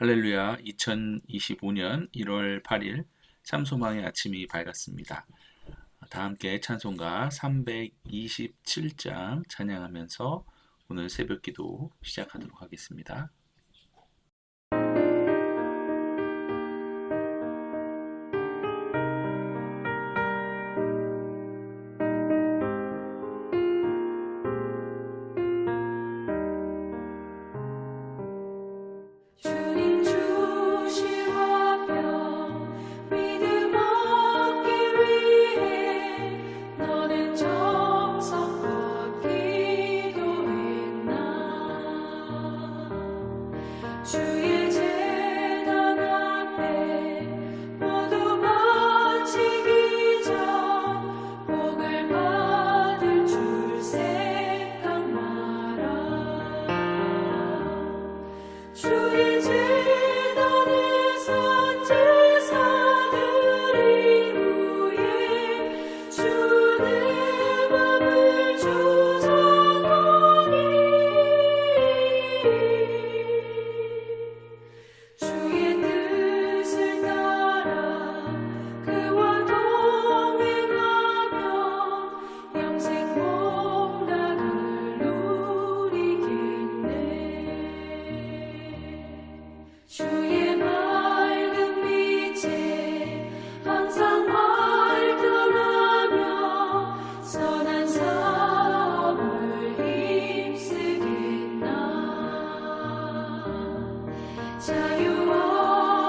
할렐루야, 2025년 1월 8일 참소망의 아침이 밝았습니다. 다 함께 찬송가 327장 찬양하면서 오늘 새벽기도 시작하도록 하겠습니다. 주님 주신 화평 믿음 얻기 위해 너는 정성껏 기도했나. 주의 제단 앞에 모두 바치기 전 복을 받을 줄 생각 마라. 주의 제단에 선 제사드린 후에 주 내 맘을 주장하니 주의 뜻을 따라 그와 동행하며 영생 복락을 누리겠네. 주의 맑은 빛에 항상 활동하며 선한 사업을 힘쓰겠나. 자유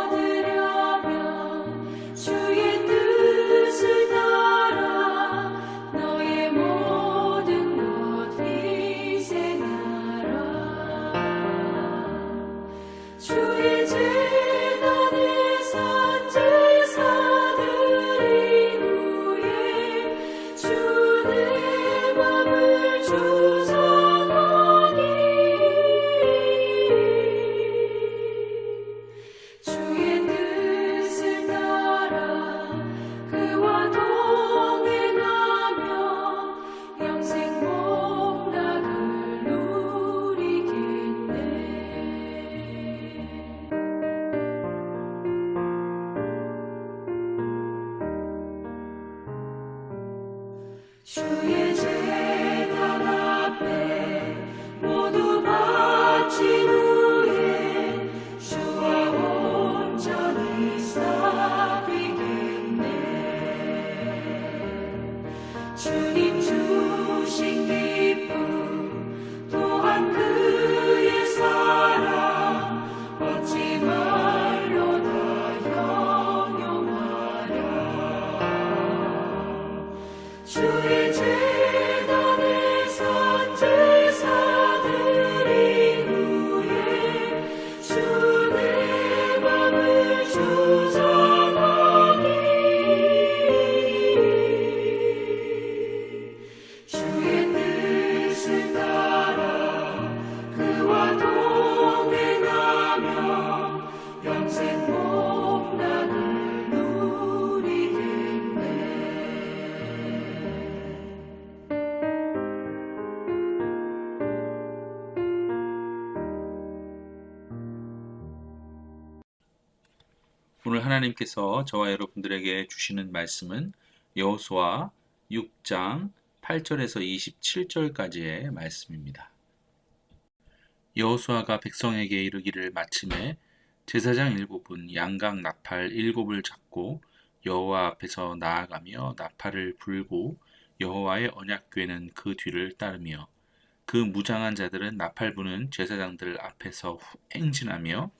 얻으려면 주의 뜻을 따라 너의 모든 것 희생하라. 주의 제단에 선 제사드린 후에 주 내 맘을 주장하니 주의 뜻을 따라 그와 동행하며 영생 복락을 누리겠네. 주의 제단 앞에 모두 바친 후에 주와 온전히 사귀겠네. 주님 주신 기쁨 또한 그의 사랑 어찌 말로 다 형용하랴. 주의 제단에 선 제사드린 후에 주 내 맘을 주장하니 주의 뜻을 따라 그와 동행하며 영생 복락을 누리겠네. 오늘 하나님께서 저와 여러분들에게 주시는 말씀은 여호수아 6장 8절에서 27절까지의 말씀입니다. 여호수아가 백성에게 이르기를 마침에 제사장 일곱은 양각 나팔 일곱을 잡고 여호와 앞에서 나아가며 나팔을 불고 여호와의 언약궤는 그 뒤를 따르며 그 무장한 자들은 나팔 부는 제사장들 앞에서 행진하며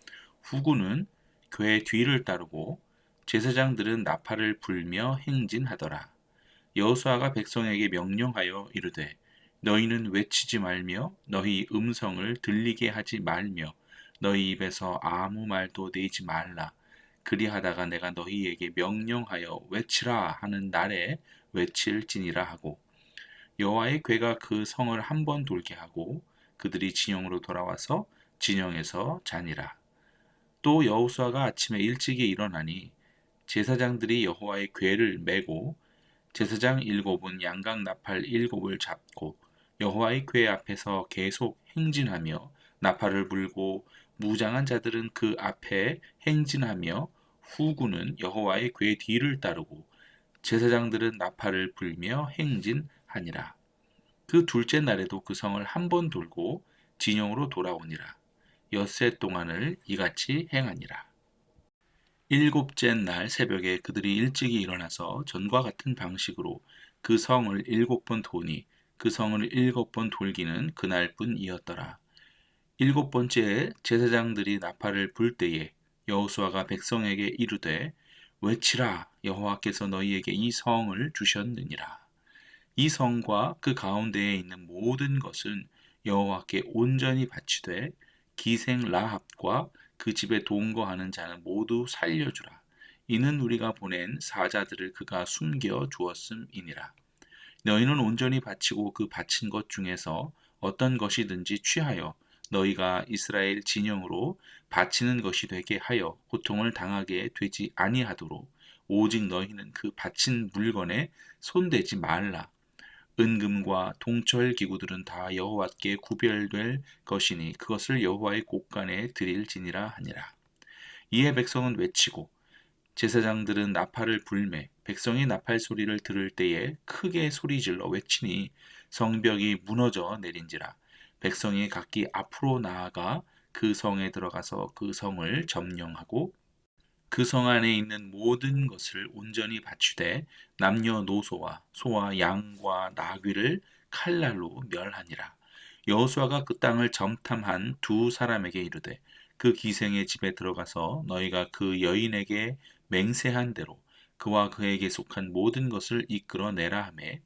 후구는 궤 뒤를 따르고 제사장들은 나팔을 불며 행진하더라. 여호수아가 백성에게 명령하여 이르되 너희는 외치지 말며 너희 음성을 들리게 하지 말며 너희 입에서 아무 말도 내지 말라. 그리하다가 내가 너희에게 명령하여 외치라 하는 날에 외칠지니라 하고 여호와의 궤가 그 성을 한 번 돌게 하고 그들이 진영으로 돌아와서 진영에서 자니라. 또 여호수아가 아침에 일찍이 일어나니 제사장들이 여호와의 궤를 메고 제사장 일곱은 양각 나팔 일곱을 잡고 여호와의 궤 앞에서 계속 행진하며 나팔을 불고 무장한 자들은 그 앞에 행진하며 후군은 여호와의 궤 뒤를 따르고 제사장들은 나팔을 불며 행진하니라. 그 둘째 날에도 그 성을 한 번 돌고 진영으로 돌아오니라. 엿새 동안을 이같이 행하니라. 일곱째 날 새벽에 그들이 일찍이 일어나서 전과 같은 방식으로 그 성을 7번 도니 그 성을 7번 돌기는 그날뿐이었더라. 7번째에 제사장들이 나팔을 불 때에 여호수아가 백성에게 이르되 외치라 여호와께서 너희에게 이 성을 주셨느니라. 이 성과 그 가운데에 있는 모든 것은 여호와께 온전히 바치되 기생 라합과 그 집에 동거하는 자는 모두 살려주라. 이는 우리가 보낸 사자들을 그가 숨겨 주었음이니라. 너희는 온전히 바치고 그 바친 것 중에서 어떤 것이든지 취하여 너희가 이스라엘 진영으로 바치는 것이 되게 하여 고통을 당하게 되지 아니하도록 오직 너희는 그 바친 물건에 손대지 말라. 은금과 동철 기구들은 다 여호와께 구별될 것이니 그것을 여호와의 곳간에 드릴지니라 하니라. 이에 백성은 외치고 제사장들은 나팔을 불매 백성이 나팔 소리를 들을 때에 크게 소리질러 외치니 성벽이 무너져 내린지라. 백성이 각기 앞으로 나아가 그 성에 들어가서 그 성을 점령하고 그 성 안에 있는 모든 것을 온전히 바치되 남녀노소와 소와 양과 나귀를 칼날로 멸하니라. 여호수아가 그 땅을 점탐한 두 사람에게 이르되 그 기생의 집에 들어가서 너희가 그 여인에게 맹세한 대로 그와 그에게 속한 모든 것을 이끌어내라 하매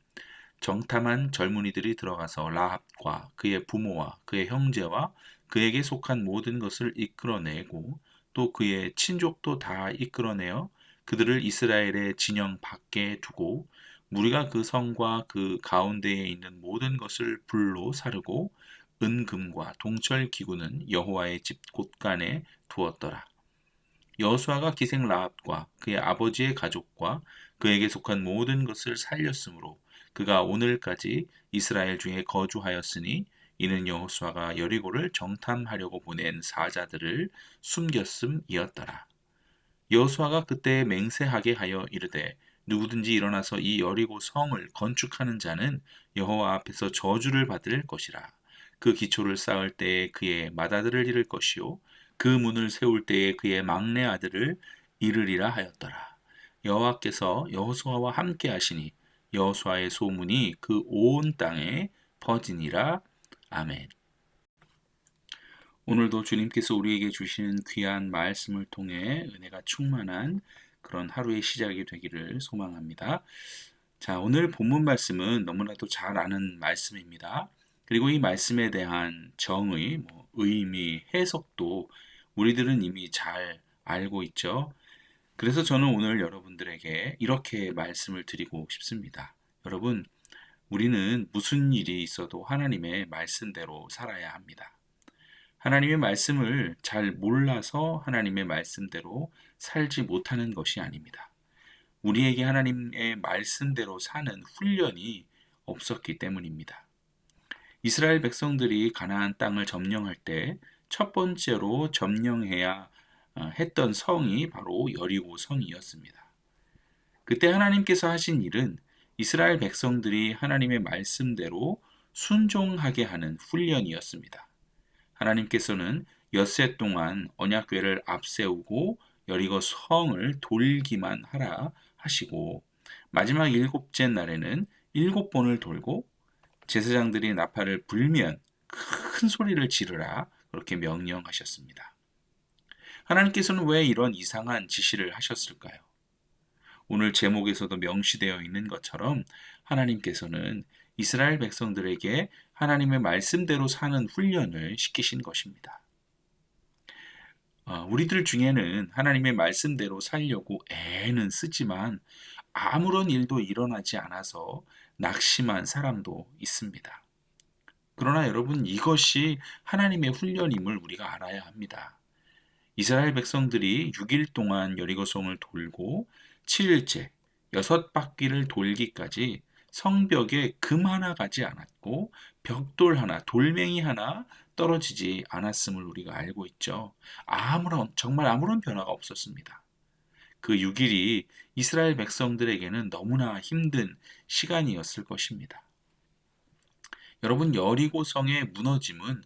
정탐한 젊은이들이 들어가서 라합과 그의 부모와 그의 형제와 그에게 속한 모든 것을 이끌어내고 또 그의 친족도 다 이끌어내어 그들을 이스라엘의 진영 밖에 두고 무리가 그 성과 그 가운데에 있는 모든 것을 불로 사르고 은금과 동철 기구는 여호와의 집 곳간에 두었더라. 여호수아가 기생 라합과 그의 아버지의 가족과 그에게 속한 모든 것을 살렸으므로 그가 오늘까지 이스라엘 중에 거주하였으니 이는 여호수아가 여리고를 정탐하려고 보낸 사자들을 숨겼음이었더라. 여호수아가 그때 맹세하게 하여 이르되 누구든지 일어나서 이 여리고 성을 건축하는 자는 여호와 앞에서 저주를 받을 것이라. 그 기초를 쌓을 때에 그의 맏아들을 잃을 것이요 그 문을 세울 때에 그의 막내 아들을 잃으리라 하였더라. 여호와께서 여호수아와 함께 하시니 여호수아의 소문이 그 온 땅에 퍼지니라. 아멘. 오늘도 주님께서 우리에게 주시는 귀한 말씀을 통해 은혜가 충만한 그런 하루의 시작이 되기를 소망합니다. 자, 오늘 본문 말씀은 너무나도 잘 아는 말씀입니다. 그리고 이 말씀에 대한 정의, 의미, 해석도 우리들은 이미 잘 알고 있죠. 그래서 저는 오늘 여러분들에게 이렇게 말씀을 드리고 싶습니다. 여러분, 우리는 무슨 일이 있어도 하나님의 말씀대로 살아야 합니다. 하나님의 말씀을 잘 몰라서 하나님의 말씀대로 살지 못하는 것이 아닙니다. 우리에게 하나님의 말씀대로 사는 훈련이 없었기 때문입니다. 이스라엘 백성들이 가나안 땅을 점령할 때 첫 번째로 점령해야 했던 성이 바로 여리고 성이었습니다. 그때 하나님께서 하신 일은 이스라엘 백성들이 하나님의 말씀대로 순종하게 하는 훈련이었습니다. 하나님께서는 엿새 동안 언약궤를 앞세우고 여리고 성을 돌기만 하라 하시고 마지막 7째 날에는 7번을 돌고 제사장들이 나팔을 불면 큰 소리를 지르라 그렇게 명령하셨습니다. 하나님께서는 왜 이런 이상한 지시를 하셨을까요? 오늘 제목에서도 명시되어 있는 것처럼 하나님께서는 이스라엘 백성들에게 하나님의 말씀대로 사는 훈련을 시키신 것입니다. 우리들 중에는 하나님의 말씀대로 살려고 애는 쓰지만 아무런 일도 일어나지 않아서 낙심한 사람도 있습니다. 그러나 여러분, 이것이 하나님의 훈련임을 우리가 알아야 합니다. 이스라엘 백성들이 6일 동안 여리고성을 돌고 7일째 6바퀴를 돌기까지 성벽에 금 하나 가지 않았고 벽돌 하나, 돌멩이 하나 떨어지지 않았음을 우리가 알고 있죠. 정말 아무런 변화가 없었습니다. 그 6일이 이스라엘 백성들에게는 너무나 힘든 시간이었을 것입니다. 여러분, 여리고 성의 무너짐은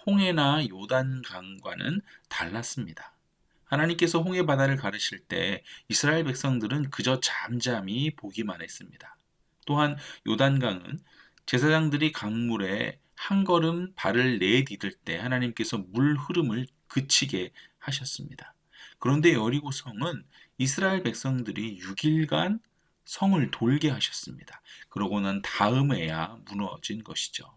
홍해나 요단강과는 달랐습니다. 하나님께서 홍해 바다를 가르실 때 이스라엘 백성들은 그저 잠잠히 보기만 했습니다. 또한 요단강은 제사장들이 강물에 한 걸음 발을 내디딜 때 하나님께서 물 흐름을 그치게 하셨습니다. 그런데 여리고 성은 이스라엘 백성들이 6일간 성을 돌게 하셨습니다. 그러고 난 다음에야 무너진 것이죠.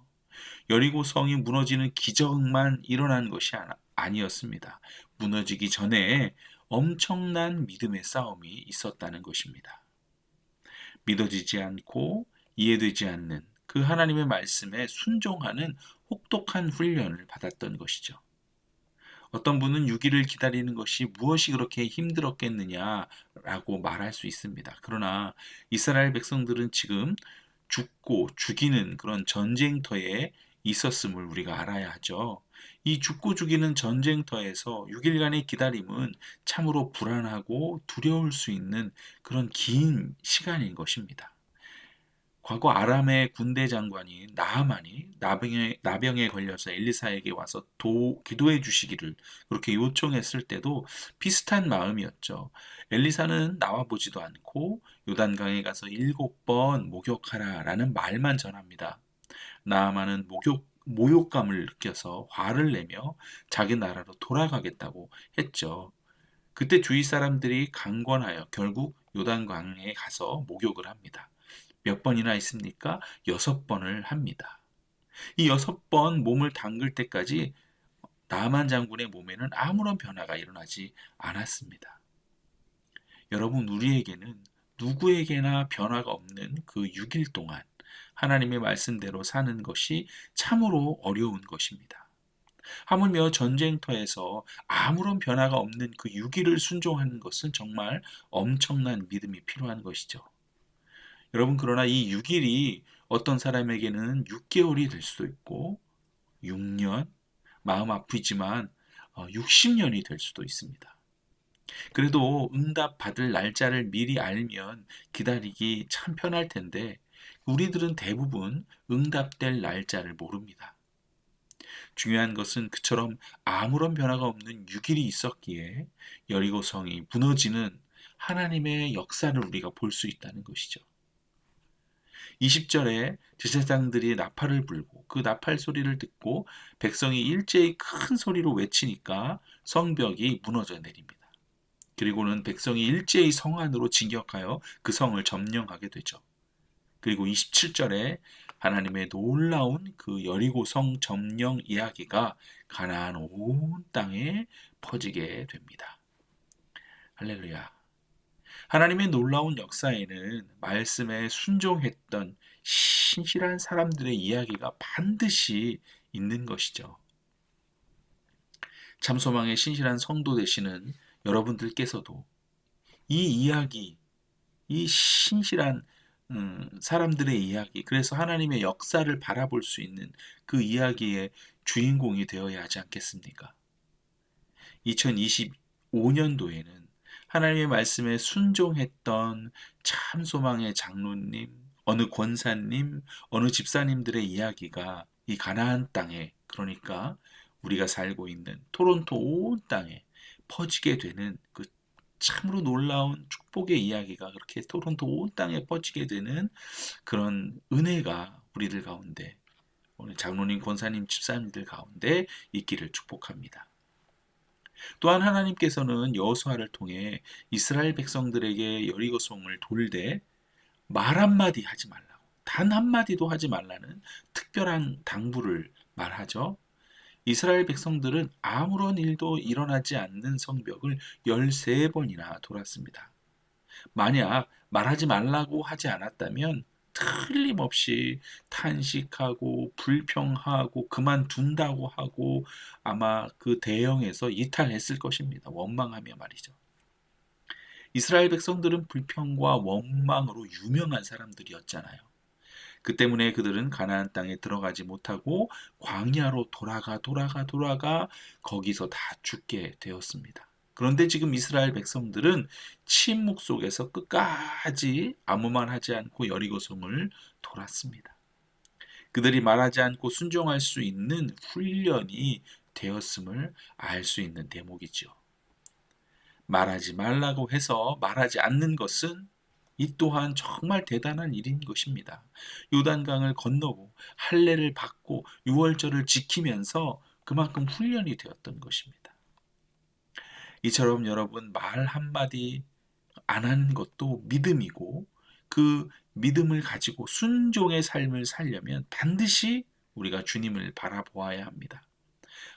여리고 성이 무너지는 기적만 일어난 것이 아니었습니다. 무너지기 전에 엄청난 믿음의 싸움이 있었다는 것입니다. 믿어지지 않고 이해되지 않는 그 하나님의 말씀에 순종하는 혹독한 훈련을 받았던 것이죠. 어떤 분은 6일을 기다리는 것이 무엇이 그렇게 힘들었겠느냐라고 말할 수 있습니다. 그러나 이스라엘 백성들은 지금 죽고 죽이는 그런 전쟁터에 있었음을 우리가 알아야 하죠. 이 죽고 죽이는 전쟁터에서 6일간의 기다림은 참으로 불안하고 두려울 수 있는 그런 긴 시간인 것입니다. 과거 아람의 군대 장관이 나하만이 나병에 걸려서 엘리사에게 와서 기도해 주시기를 그렇게 요청했을 때도 비슷한 마음이었죠. 엘리사는 나와 보지도 않고 요단강에 가서 7번 목욕하라라는 말만 전합니다. 나하만은 모욕감을 느껴서 화를 내며 자기 나라로 돌아가겠다고 했죠. 그때 주위 사람들이 강권하여 결국 요단강에 가서 목욕을 합니다. 몇 번이나 했습니까? 6번을 합니다. 이 6번 몸을 담글 때까지 나만 장군의 몸에는 아무런 변화가 일어나지 않았습니다. 여러분, 우리에게는 누구에게나 변화가 없는 그 6일 동안 하나님의 말씀대로 사는 것이 참으로 어려운 것입니다. 하물며 전쟁터에서 아무런 변화가 없는 그 6일을 순종하는 것은 정말 엄청난 믿음이 필요한 것이죠. 여러분, 그러나 이 6일이 어떤 사람에게는 6개월이 될 수도 있고 6년, 마음 아프지만 60년이 될 수도 있습니다. 그래도 응답 받을 날짜를 미리 알면 기다리기 참 편할 텐데 우리들은 대부분 응답될 날짜를 모릅니다. 중요한 것은 그처럼 아무런 변화가 없는 6일이 있었기에 여리고성이 무너지는 하나님의 역사를 우리가 볼 수 있다는 것이죠. 20절에 제사장들이 나팔을 불고 그 나팔 소리를 듣고 백성이 일제히 큰 소리로 외치니까 성벽이 무너져 내립니다. 그리고는 백성이 일제히 성 안으로 진격하여 그 성을 점령하게 되죠. 그리고 27절에 하나님의 놀라운 그 여리고 성 점령 이야기가 가나안 온 땅에 퍼지게 됩니다. 할렐루야. 하나님의 놀라운 역사에는 말씀에 순종했던 신실한 사람들의 이야기가 반드시 있는 것이죠. 참소망의 신실한 성도 되시는 여러분들께서도 이 이야기, 이 신실한 사람들의 이야기, 그래서 하나님의 역사를 바라볼 수 있는 그 이야기의 주인공이 되어야 하지 않겠습니까? 2025년도에는 하나님의 말씀에 순종했던 참 소망의 장로님, 어느 권사님, 어느 집사님들의 이야기가 이 가나안 땅에, 그러니까 우리가 살고 있는 토론토 온 땅에 퍼지게 되는 그 참으로 놀라운 축복의 이야기가 그렇게 토론토 온 땅에 퍼지게 되는 그런 은혜가 우리들 가운데, 오늘 장로님, 권사님, 집사님들 가운데 있기를 축복합니다. 또한 하나님께서는 여호수아를 통해 이스라엘 백성들에게 여리고성을 돌되 말 한마디 하지 말라고, 단 한마디도 하지 말라는 특별한 당부를 말하죠. 이스라엘 백성들은 아무런 일도 일어나지 않는 성벽을 13번이나 돌았습니다. 만약 말하지 말라고 하지 않았다면 틀림없이 탄식하고 불평하고 그만둔다고 하고 아마 그 대형에서 이탈했을 것입니다. 원망하며 말이죠. 이스라엘 백성들은 불평과 원망으로 유명한 사람들이었잖아요. 그 때문에 그들은 가나안 땅에 들어가지 못하고 광야로 돌아가 거기서 다 죽게 되었습니다. 그런데 지금 이스라엘 백성들은 침묵 속에서 끝까지 아무 말 하지 않고 여리고성을 돌았습니다. 그들이 말하지 않고 순종할 수 있는 훈련이 되었음을 알 수 있는 대목이죠. 말하지 말라고 해서 말하지 않는 것은 이 또한 정말 대단한 일인 것입니다. 요단강을 건너고 할례를 받고 유월절을 지키면서 그만큼 훈련이 되었던 것입니다. 이처럼 여러분 말 한마디 안 하는 것도 믿음이고 그 믿음을 가지고 순종의 삶을 살려면 반드시 우리가 주님을 바라보아야 합니다.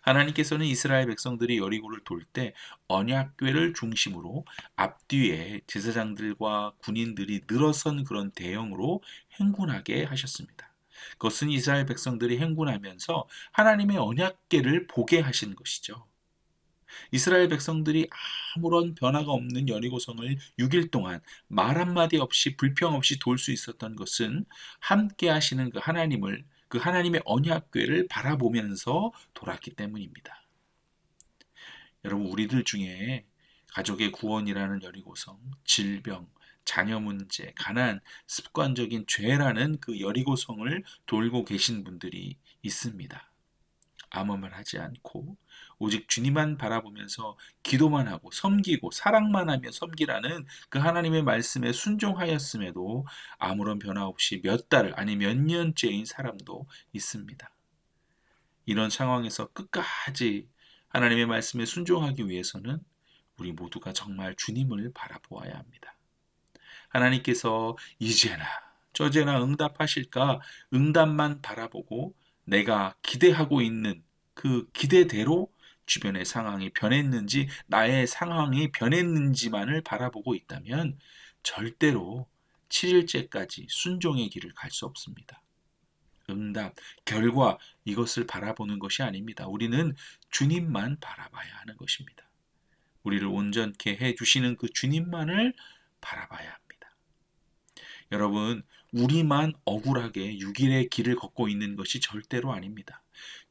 하나님께서는 이스라엘 백성들이 여리고를 돌 때 언약궤를 중심으로 앞뒤에 제사장들과 군인들이 늘어선 그런 대형으로 행군하게 하셨습니다. 그것은 이스라엘 백성들이 행군하면서 하나님의 언약궤를 보게 하신 것이죠. 이스라엘 백성들이 아무런 변화가 없는 여리고성을 6일 동안 말 한마디 없이 불평 없이 돌 수 있었던 것은 함께 하시는 그 하나님의 언약궤를 바라보면서 돌았기 때문입니다. 여러분 우리들 중에 가족의 구원이라는 여리고성, 질병, 자녀 문제, 가난, 습관적인 죄라는 그 여리고성을 돌고 계신 분들이 있습니다. 아무 말 하지 않고 오직 주님만 바라보면서 기도만 하고 섬기고 사랑만 하며 섬기라는 그 하나님의 말씀에 순종하였음에도 아무런 변화 없이 몇 달 아니 몇 년째인 사람도 있습니다. 이런 상황에서 끝까지 하나님의 말씀에 순종하기 위해서는 우리 모두가 정말 주님을 바라보아야 합니다. 하나님께서 이제나 저제나 응답하실까 응답만 바라보고 내가 기대하고 있는 그 기대대로 주변의 상황이 변했는지 나의 상황이 변했는지만을 바라보고 있다면 절대로 7일째까지 순종의 길을 갈 수 없습니다. 응답, 결과 이것을 바라보는 것이 아닙니다. 우리는 주님만 바라봐야 하는 것입니다. 우리를 온전케 해주시는 그 주님만을 바라봐야 합니다. 여러분, 우리만 억울하게 6일의 길을 걷고 있는 것이 절대로 아닙니다.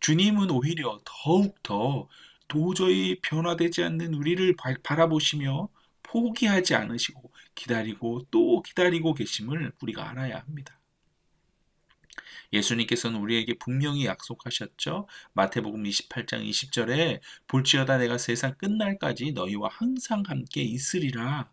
주님은 오히려 더욱더 도저히 변화되지 않는 우리를 바라보시며 포기하지 않으시고 기다리고 또 기다리고 계심을 우리가 알아야 합니다. 예수님께서는 우리에게 분명히 약속하셨죠. 마태복음 28장 20절에 볼지어다 내가 세상 끝날까지 너희와 항상 함께 있으리라.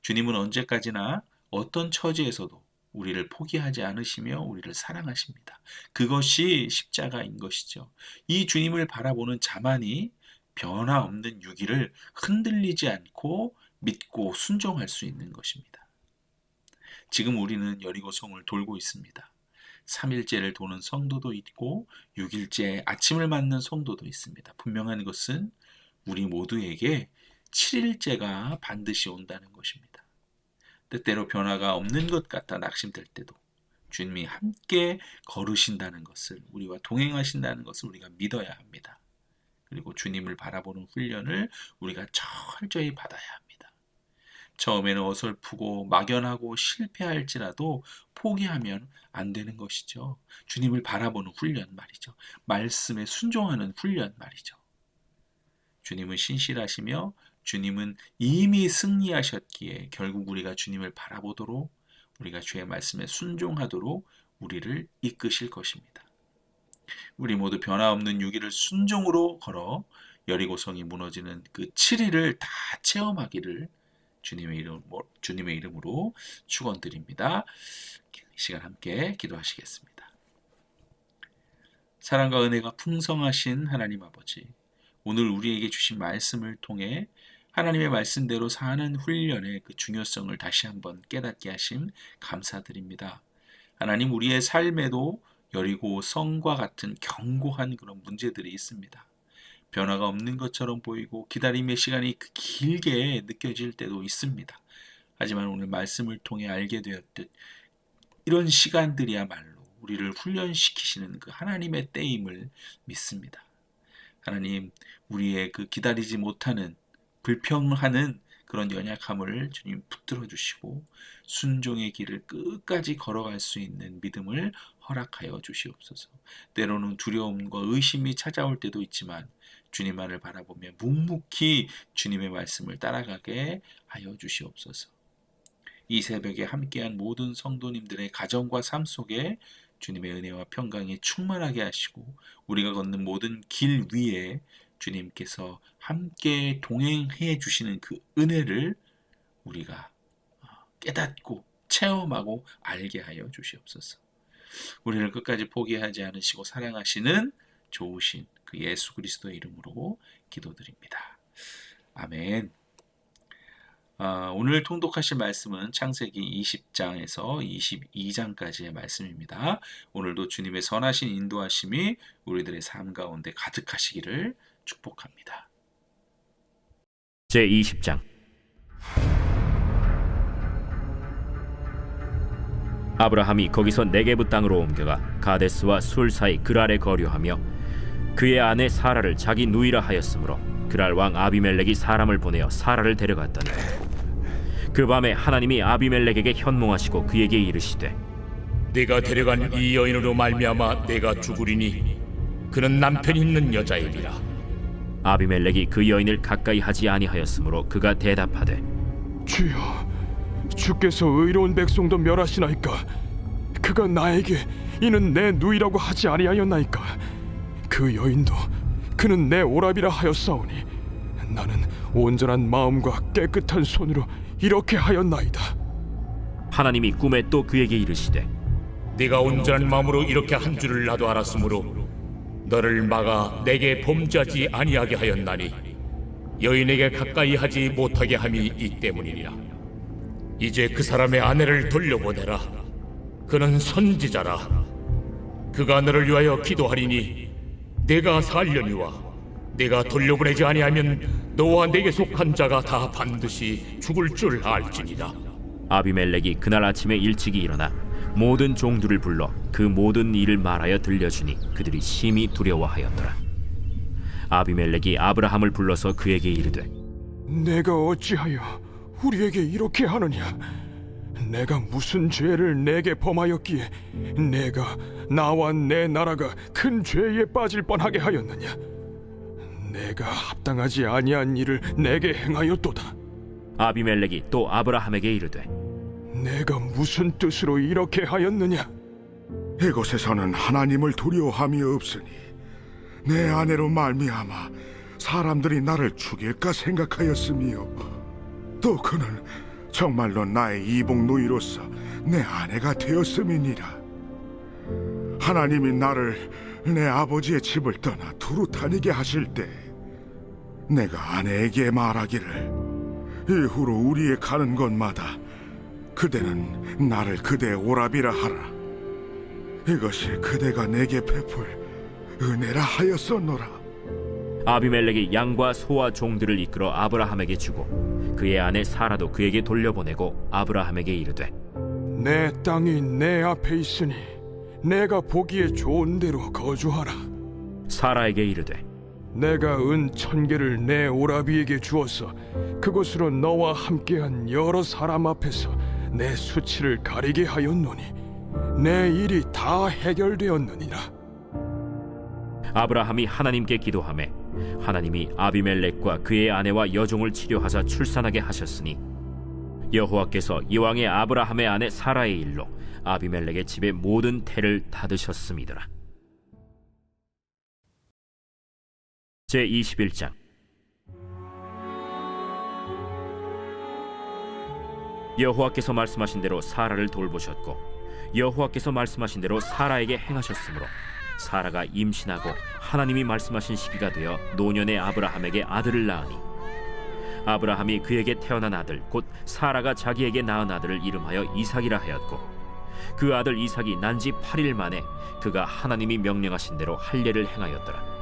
주님은 언제까지나 어떤 처지에서도 우리를 포기하지 않으시며 우리를 사랑하십니다. 그것이 십자가인 것이죠. 이 주님을 바라보는 자만이 변화없는 유기를 흔들리지 않고 믿고 순종할 수 있는 것입니다. 지금 우리는 여리고성을 돌고 있습니다. 3일째를 도는 성도도 있고 6일째 아침을 맞는 성도도 있습니다. 분명한 것은 우리 모두에게 7일째가 반드시 온다는 것입니다. 때때로 변화가 없는 것 같아 낙심될 때도 주님이 함께 걸으신다는 것을 우리와 동행하신다는 것을 우리가 믿어야 합니다. 그리고 주님을 바라보는 훈련을 우리가 철저히 받아야 합니다. 처음에는 어설프고 막연하고 실패할지라도 포기하면 안 되는 것이죠. 주님을 바라보는 훈련 말이죠. 말씀에 순종하는 훈련 말이죠. 주님은 신실하시며 주님은 이미 승리하셨기에 결국 우리가 주님을 바라보도록 우리가 주의 말씀에 순종하도록 우리를 이끄실 것입니다. 우리 모두 변화없는 6일을 순종으로 걸어 여리고성이 무너지는 그 7일을 다 체험하기를 주님의 이름으로 축원드립니다. 이 시간 함께 기도하시겠습니다. 사랑과 은혜가 풍성하신 하나님 아버지, 오늘 우리에게 주신 말씀을 통해 하나님의 말씀대로 사는 훈련의 그 중요성을 다시 한번 깨닫게 하심 감사드립니다. 하나님, 우리의 삶에도 여리고 성과 같은 견고한 그런 문제들이 있습니다. 변화가 없는 것처럼 보이고 기다림의 시간이 길게 느껴질 때도 있습니다. 하지만 오늘 말씀을 통해 알게 되었듯 이런 시간들이야말로 우리를 훈련시키시는 그 하나님의 때임을 믿습니다. 하나님, 우리의 그 기다리지 못하는 불평하는 그런 연약함을 주님 붙들어 주시고 순종의 길을 끝까지 걸어갈 수 있는 믿음을 허락하여 주시옵소서. 때로는 두려움과 의심이 찾아올 때도 있지만 주님만을 바라보며 묵묵히 주님의 말씀을 따라가게 하여 주시옵소서. 이 새벽에 함께한 모든 성도님들의 가정과 삶 속에 주님의 은혜와 평강이 충만하게 하시고 우리가 걷는 모든 길 위에 주님께서 함께 동행해 주시는 그 은혜를 우리가 깨닫고 체험하고 알게 하여 주시옵소서. 우리를 끝까지 포기하지 않으시고 사랑하시는 좋으신 그 예수 그리스도의 이름으로 기도드립니다. 아멘. 오늘 통독하실 말씀은 창세기 20장에서 22장까지의 말씀입니다. 오늘도 주님의 선하신 인도하심이 우리들의 삶 가운데 가득하시기를 축복합니다. 제20장 아브라함이 거기서 네게부 땅으로 옮겨가 가데스와 술 사이 그랄에 거류하며 그의 아내 사라를 자기 누이라 하였으므로 그랄 왕 아비멜렉이 사람을 보내어 사라를 데려갔더니 그 밤에 하나님이 아비멜렉에게 현몽하시고 그에게 이르시되 네가 데려간 이 여인으로 말미암아 내가 죽으리니 그는 남편이 있는 여자이니라. 아비멜렉이 그 여인을 가까이 하지 아니하였으므로 그가 대답하되 주여, 주께서 의로운 백성도 멸하시나이까? 그가 나에게 이는 내 누이라고 하지 아니하였나이까? 그 여인도 그는 내 오랍이라 하였사오니 나는 온전한 마음과 깨끗한 손으로 이렇게 하였나이다. 하나님이 꿈에 또 그에게 이르시되 네가 온전한 마음으로 이렇게 한 줄을 나도 알았으므로 너를 막아 내게 범죄하지 아니하게 하였나니 여인에게 가까이 하지 못하게 함이 이 때문이니라. 이제 그 사람의 아내를 돌려보내라. 그는 선지자라. 그가 너를 위하여 기도하리니 내가 살려니와 내가 돌려보내지 아니하면 너와 내게 속한 자가 다 반드시 죽을 줄 알지니라. 아비멜렉이 그날 아침에 일찍이 일어나 모든 종들을 불러 그 모든 일을 말하여 들려주니 그들이 심히 두려워하였더라. 아비멜렉이 아브라함을 불러서 그에게 이르되 내가 어찌하여 우리에게 이렇게 하느냐? 내가 무슨 죄를 내게 범하였기에 내가 나와 내 나라가 큰 죄에 빠질 뻔하게 하였느냐? 내가 합당하지 아니한 일을 내게 행하였도다. 아비멜렉이 또 아브라함에게 이르되 내가 무슨 뜻으로 이렇게 하였느냐? 이곳에서는 하나님을 두려워함이 없으니 내 아내로 말미암아 사람들이 나를 죽일까 생각하였으며 또 그는 정말로 나의 이복 누이로서 내 아내가 되었음이니라. 하나님이 나를 내 아버지의 집을 떠나 두루 다니게 하실 때 내가 아내에게 말하기를 이후로 우리의 가는 곳마다 그대는 나를 그대의 오랍이라 하라. 이것이 그대가 내게 베풀 은혜라 하였었노라. 아비멜렉이 양과 소와 종들을 이끌어 아브라함에게 주고 그의 아내 사라도 그에게 돌려보내고 아브라함에게 이르되 내 땅이 내 앞에 있으니 내가 보기에 좋은 대로 거주하라. 사라에게 이르되 내가 은 1000개를 내 오라비에게 주어서 그곳으로 너와 함께한 여러 사람 앞에서 내 수치를 가리게 하였노니 내 일이 다 해결되었느니라. 아브라함이 하나님께 기도하매 하나님이 아비멜렉과 그의 아내와 여종을 치료하사 출산하게 하셨으니 여호와께서 이왕의 아브라함의 아내 사라의 일로 아비멜렉의 집의 모든 태를 닫으셨음이더라. 제21장 여호와께서 말씀하신 대로 사라를 돌보셨고 여호와께서 말씀하신 대로 사라에게 행하셨으므로 사라가 임신하고 하나님이 말씀하신 시기가 되어 노년의 아브라함에게 아들을 낳으니 아브라함이 그에게 태어난 아들 곧 사라가 자기에게 낳은 아들을 이름하여 이삭이라 하였고 그 아들 이삭이 난 지 8일 만에 그가 하나님이 명령하신 대로 할례를 행하였더라.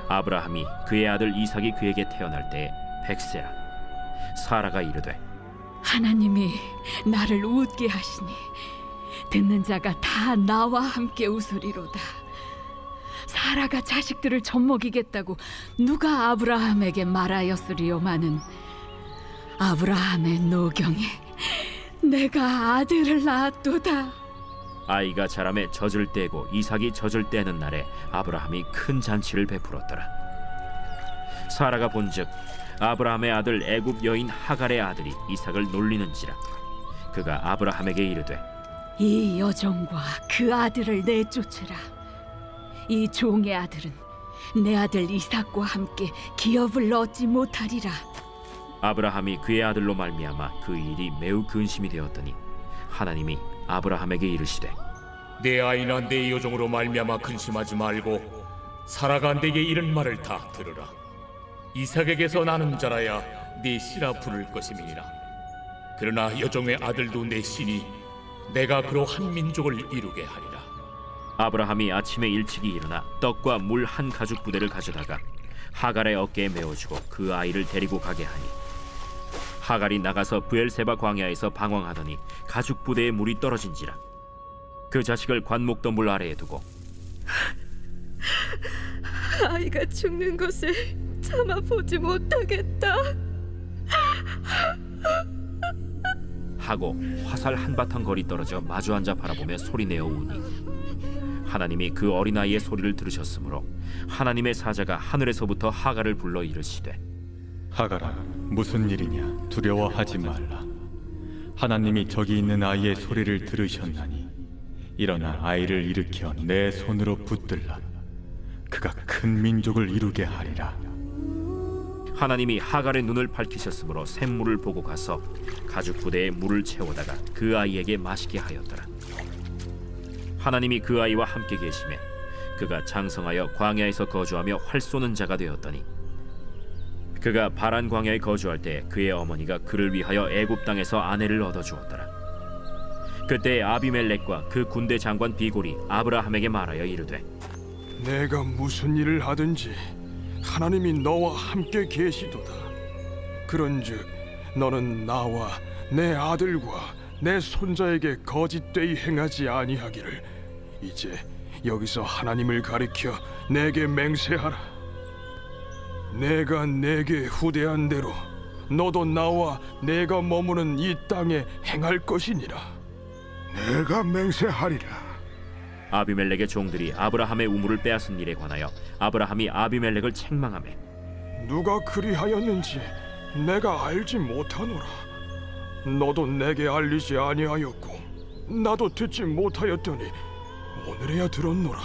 아브라함이 그의 아들 이삭이 그에게 태어날 때에 100세라. 사라가 이르되 하나님이 나를 웃게 하시니 듣는 자가 다 나와 함께 웃으리로다. 사라가 자식들을 젖먹이겠다고 누가 아브라함에게 말하였으리요마는 아브라함의 노경에 내가 아들을 낳았도다. 아이가 자라매 젖을 떼고 이삭이 젖을 떼는 날에 아브라함이 큰 잔치를 베풀었더라. 사라가 본즉 아브라함의 아들 애굽 여인 하갈의 아들이 이삭을 놀리는지라. 그가 아브라함에게 이르되 이 여종과 그 아들을 내쫓으라. 이 종의 아들은 내 아들 이삭과 함께 기업을 얻지 못하리라. 아브라함이 그의 아들로 말미암아 그 일이 매우 근심이 되었더니 하나님이 아브라함에게 이르시되 내 아이나 내 여종으로 말미암아 근심하지 말고 사라가 내게 이른 말을 다 들으라. 이삭에게서 나는 자라야 네 씨라 부를 것임이니라. 그러나 여종의 아들도 내 씨니 내가 그로 한 민족을 이루게 하리라. 아브라함이 아침에 일찍이 일어나 떡과 물 한 가죽 부대를 가져다가 하갈의 어깨에 메어주고 그 아이를 데리고 가게 하니 하갈이 나가서 브엘세바 광야에서 방황하더니 가죽 부대에 물이 떨어진지라. 그 자식을 관목더물 아래에 두고 아이가 죽는 것을 참아 보지 못하겠다 하고 화살 한바탕 거리 떨어져 마주 앉아 바라보며 소리내어 우니 하나님이 그 어린아이의 소리를 들으셨으므로 하나님의 사자가 하늘에서부터 하갈을 불러 이르시되 하갈아, 무슨 일이냐? 두려워하지 말라. 하나님이 저기 있는 아이의 소리를 들으셨나니 일어나 아이를 일으켜 내 손으로 붙들라. 그가 큰 민족을 이루게 하리라. 하나님이 하갈의 눈을 밝히셨으므로 샘물을 보고 가서 가죽 부대에 물을 채우다가 그 아이에게 마시게 하였더라. 하나님이 그 아이와 함께 계시매 그가 장성하여 광야에서 거주하며 활 쏘는 자가 되었더니 그가 바란 광야에 거주할 때 그의 어머니가 그를 위하여 애굽 땅에서 아내를 얻어 주었더라. 그때 아비멜렉과 그 군대 장관 비골이 아브라함에게 말하여 이르되 내가 무슨 일을 하든지 하나님이 너와 함께 계시도다. 그런즉 너는 나와 내 아들과 내 손자에게 거짓되이 행하지 아니하기를 이제 여기서 하나님을 가리켜 내게 맹세하라. 내가 내게 후대한 대로 너도 나와 내가 머무는 이 땅에 행할 것이니라. 내가 맹세하리라. 아비멜렉의 종들이 아브라함의 우물을 빼앗은 일에 관하여 아브라함이 아비멜렉을 책망하매 누가 그리하였는지 내가 알지 못하노라. 너도 내게 알리지 아니하였고 나도 듣지 못하였더니 오늘에야 들었노라.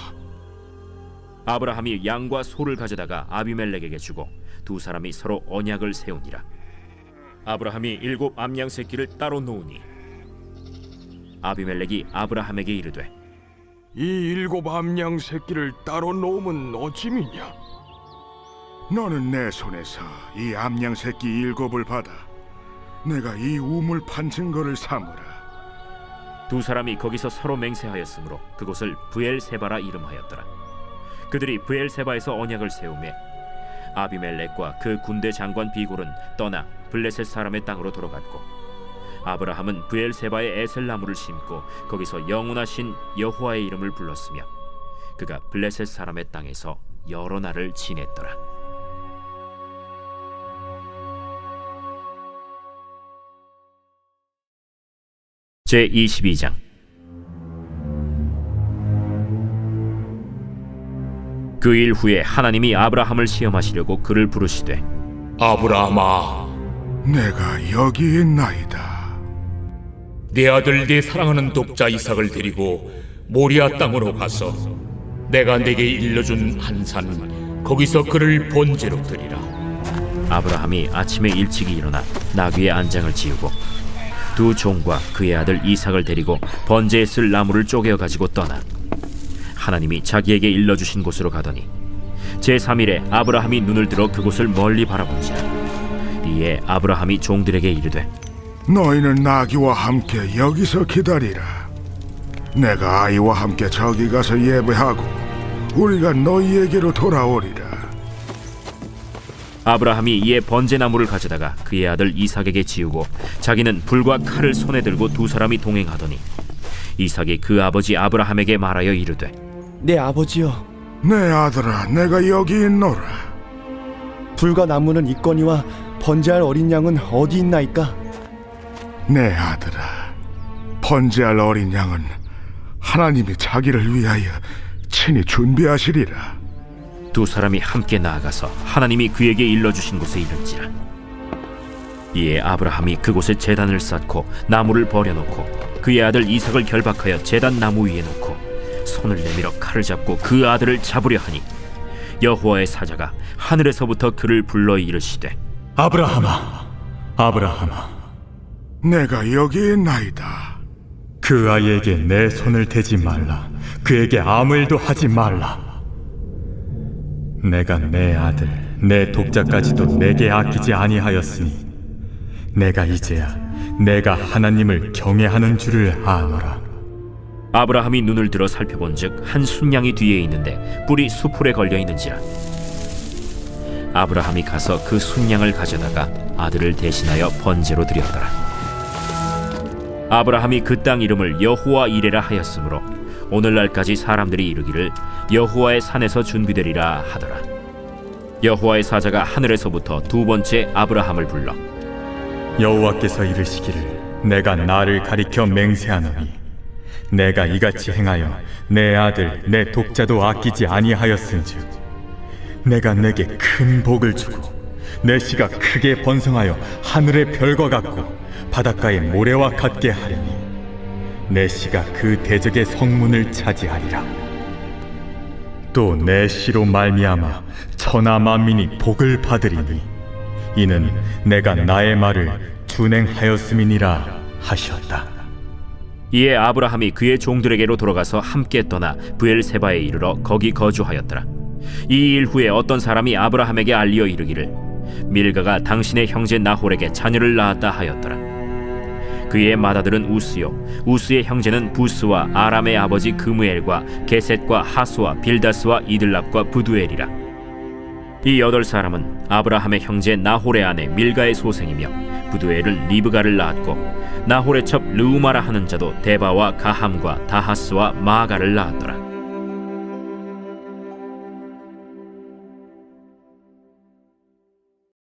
아브라함이 양과 소를 가져다가 아비멜렉에게 주고 두 사람이 서로 언약을 세우니라. 아브라함이 7 암양 새끼를 따로 놓으니 아비멜렉이 아브라함에게 이르되 이 7 암양 새끼를 따로 놓으면 어찌미냐? 너는 내 손에서 이 암양 새끼 7을 받아 내가 이 우물 판 증거를 삼으라. 두 사람이 거기서 서로 맹세하였으므로 그곳을 브엘세바라 이름하였더라. 그들이 브엘세바에서 언약을 세우매 아비멜렉과 그 군대 장관 비골은 떠나 블레셋 사람의 땅으로 돌아갔고 아브라함은 브엘세바에 에셀나무를 심고 거기서 영원하신 여호와의 이름을 불렀으며 그가 블레셋 사람의 땅에서 여러 날을 지냈더라. 제22장. 그 일 후에 하나님이 아브라함을 시험하시려고 그를 부르시되 아브라함아, 내가 여기 있나이다. 내 아들 내 사랑하는 독자 이삭을 데리고 모리아 땅으로 가서 내가 내게 일러준 한 산 거기서 그를 번제로 드리라. 아브라함이 아침에 일찍이 일어나 나귀의 안장을 지우고 두 종과 그의 아들 이삭을 데리고 번제에 쓸 나무를 쪼개어 가지고 떠나 하나님이 자기에게 일러주신 곳으로 가더니 제3일에 아브라함이 눈을 들어 그곳을 멀리 바라본지라. 이에 아브라함이 종들에게 이르되 너희는 나귀와 함께 여기서 기다리라. 내가 아이와 함께 저기 가서 예배하고 우리가 너희에게로 돌아오리라. 아브라함이 이에 번제나무를 가져다가 그의 아들 이삭에게 지우고 자기는 불과 칼을 손에 들고 두 사람이 동행하더니 이삭이 그 아버지 아브라함에게 말하여 이르되 내 아버지여, 내 아들아, 내가 여기 있노라. 불과 나무는 있거니와 번제할 어린 양은 어디 있나이까? 내 아들아, 번제할 어린 양은 하나님이 자기를 위하여 친히 준비하시리라. 두 사람이 함께 나아가서 하나님이 그에게 일러주신 곳에 이른지라. 이에 아브라함이 그곳에 제단을 쌓고 나무를 버려놓고 그의 아들 이삭을 결박하여 제단 나무 위에 놓고 손을 내밀어 칼을 잡고 그 아들을 잡으려 하니 여호와의 사자가 하늘에서부터 그를 불러 이르시되 아브라함아, 아브라함아, 내가 여기 있나이다. 그 아이에게 내 손을 대지 말라. 그에게 아무 일도 하지 말라. 내가 내 아들, 내 독자까지도 내게 아끼지 아니하였으니 내가 이제야 내가 하나님을 경외하는 줄을 아노라. 아브라함이 눈을 들어 살펴본즉 한 순양이 뒤에 있는데 뿔이 수풀에 걸려 있는지라. 아브라함이 가서 그 순양을 가져다가 아들을 대신하여 번제로 드렸더라. 아브라함이 그 땅 이름을 여호와 이레라 하였으므로 오늘날까지 사람들이 이르기를 여호와의 산에서 준비되리라 하더라. 여호와의 사자가 하늘에서부터 두 번째 아브라함을 불러 여호와께서 이르시기를 내가 나를 가리켜 맹세하노니 내가 이같이 행하여 내 아들 내 독자도 아끼지 아니하였은즉 내가 내게 큰 복을 주고 내 씨가 크게 번성하여 하늘의 별과 같고 바닷가의 모래와 같게 하리니 내 씨가 그 대적의 성문을 차지하리라. 또 내 씨로 말미암아 천하 만민이 복을 받으리니 이는 내가 나의 말을 준행하였음이니라 하셨다. 이에 아브라함이 그의 종들에게로 돌아가서 함께 떠나 브엘세바에 이르러 거기 거주하였더라. 이 일 후에 어떤 사람이 아브라함에게 알리어 이르기를 밀가가 당신의 형제 나홀에게 자녀를 낳았다 하였더라. 그의 맏아들은 우스요 우스의 형제는 부스와 아람의 아버지 그무엘과 게셋과 하수와 빌다스와 이들랍과 부두엘이라. 이 8사람은 아브라함의 형제 나홀의 아내 밀가의 소생이며 부두엘은 리브가를 낳았고 나홀의 첩 르우마라 하는 자도 데바와 가함과 다하스와 마아가를 낳았더라.